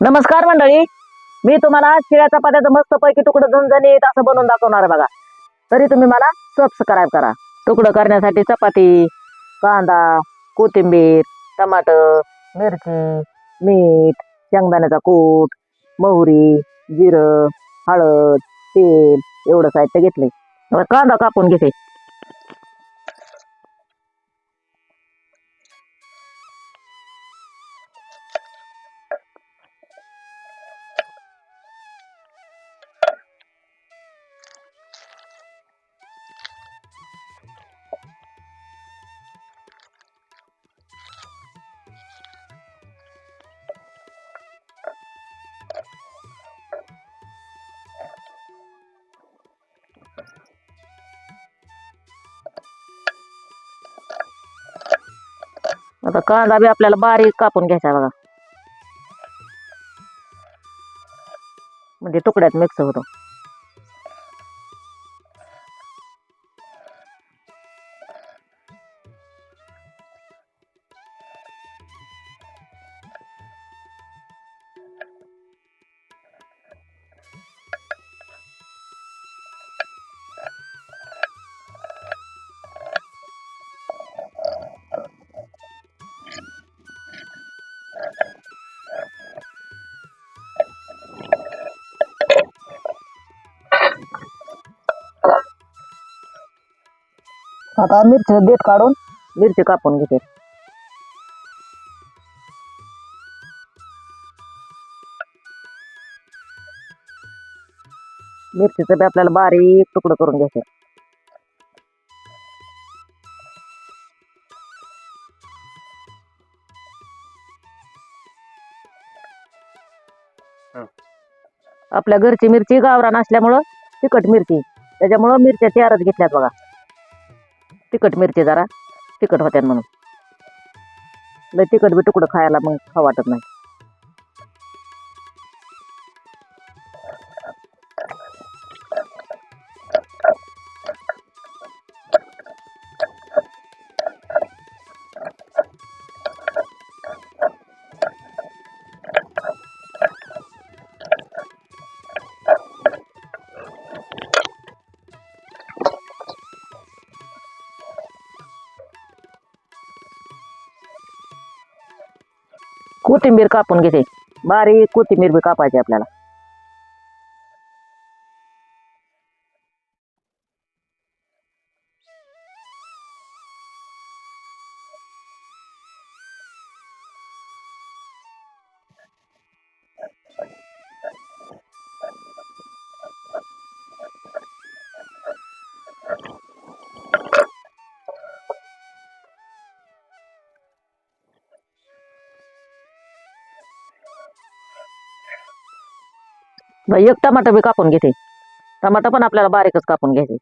नमस्कार मंडळी, मी तुम्हाला शिळ्या चपात्याचं मस्त पैकी तुकडं झणझणीत असं बनवून दाखवणार आहे बघा. तरी तुम्ही मला सबस्क्राईब करा. तुकडं करण्यासाठी चपाती, कांदा, कोथिंबीर, टमाटर, मिरची, मीठ, शेंगदाण्याचा कूट, मोहरी, जिरं, हळद, तेल एवढं साहित्य घेतले. आता कांदा कापून घेते. आता कांदा बी आपल्याला बारीक कापून घ्यायचा बघा, म्हणजे तुकड्यात मिक्स होतो. आता मिरची देठ काढून मिरची कापून घेते. मिरचीचं बी आपल्याला बारीक तुकडं करून घ्यायचे. आपल्या घरची मिरची गावरान असल्यामुळं तिखट मिरची, त्याच्यामुळं मिरच्या चारच घेतल्यात बघा. तिखट मिरची जरा तिखट होत्या म्हणून. लय तिखट बी तुकडं खायला मग खाऊ वाटत नाही. कोथिंबीर कापून घेते, बारीक कोथिंबीर बी कापायची आपल्याला. एक टमाटर बी कापून घेते. टमाटर पण आपल्याला बारीकच कापून घ्यायचे.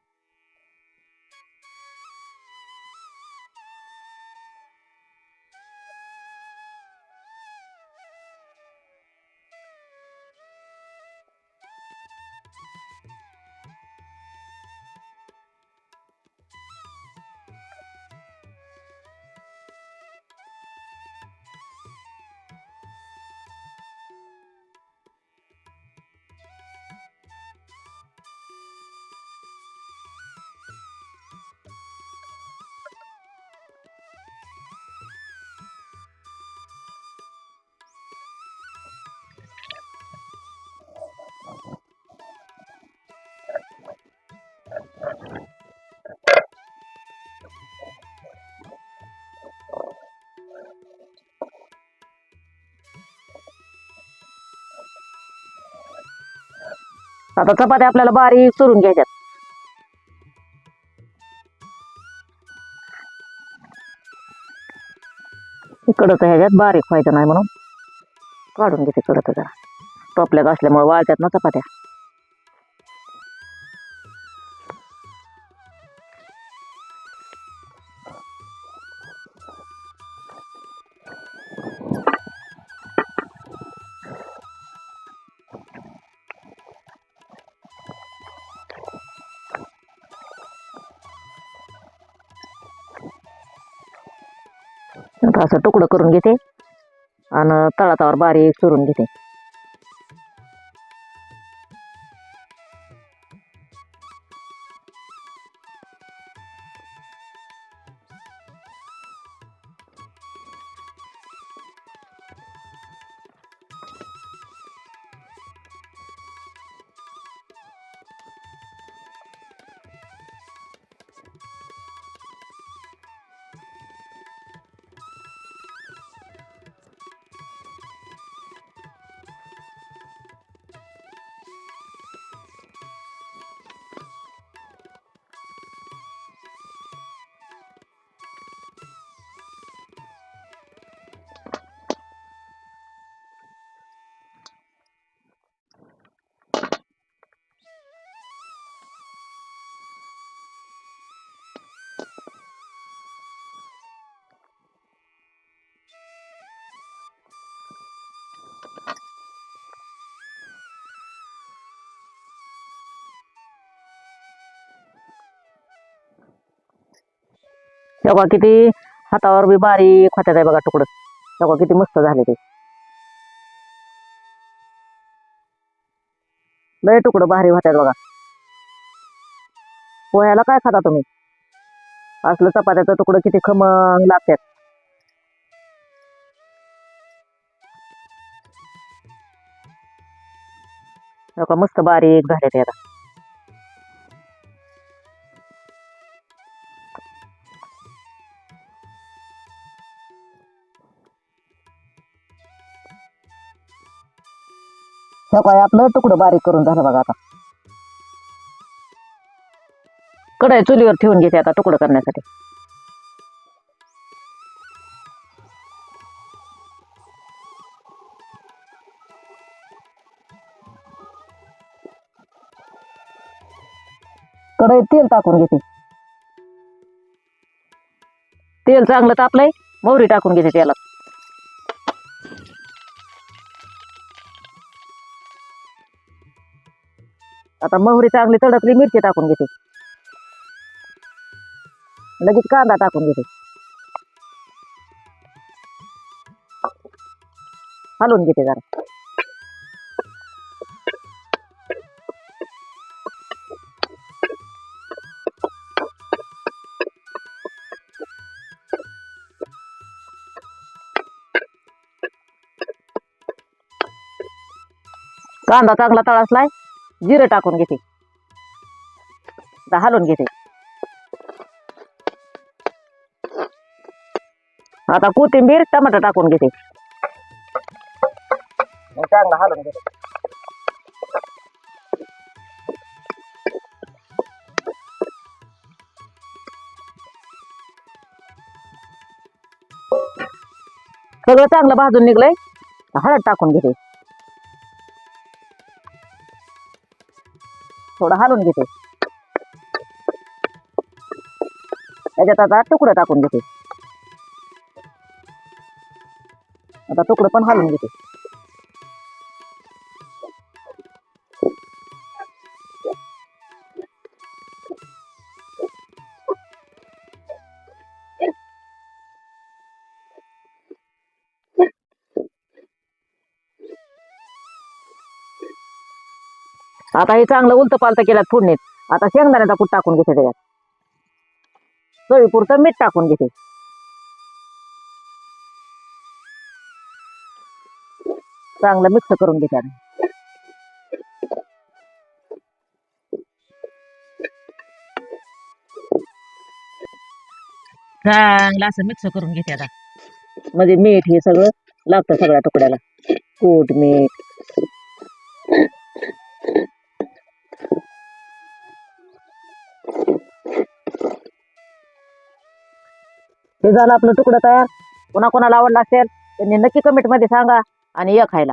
आता चपात्या आपल्याला बारीक चुरून घ्यायच्यात. कडक ह्याच्यात बारीक व्हायचं नाही म्हणून काढून घेते कडक. जरा टोपल्या असल्यामुळे वाळत्यात ना चपात्या. असं तुकडं करून घेते आणि तळातावर बारीक चुरून घेते. तेव्हा किती हातावर बी बारीक होत्यात आहे बघा तुकडं. तेव्हा किती मस्त झाले ते. लय तुकडं भारी होत्यात बघा. पोह्याला काय खाता तुम्ही? असलं चपात्याचं तुकडं किती खमंग लागतात. तेव्हा मस्त बारीक झाले ते आता. तेव्हा आपलं तुकडं बारीक करून झालं बघा आता. कढई चुलीवर ठेवून घेते आता तुकडं करण्यासाठी. कढईत तेल टाकून घेते. तेल चांगलं तापलंय, मोहरी टाकून घेते तेलात. आता मोहरी चांगली तडकली, मिरची टाकून घेते. लगेच कांदा टाकून घेते. हलवून घेते जरा. कांदा चांगला तळासलाय, जिरं टाकून घेते. आता हलवून घेते. आता कोथिंबीर टमाटर टाकून घेते. चांगला हलवून घेते. सगळं चांगलं भाजून निघलंय, हळद टाकून घेते. थोडं हलवून घेते. त्याच्यात आता तुकडं टाकून घेते. आता तुकडं पण हलवून घेते. आता हे चांगलं उलट पालट केल्यात फोडणीत. आता शेंगदाण्याचा कूट टाकून घेते त्याच्यात. चवीपुरतं मीठ टाकून घेते. चांगलं मिक्स करून घेते. चांगलं असं मिक्स करून घेते आता. म्हणजे मीठ हे सगळं लागतं सगळ्या तुकड्याला. कूट मीठ. हे झालं आपलं तुकडं तयार. कोणाकोणाला आवडला असेल त्यांनी नक्की कमेंट मध्ये सांगा आणि या खायला.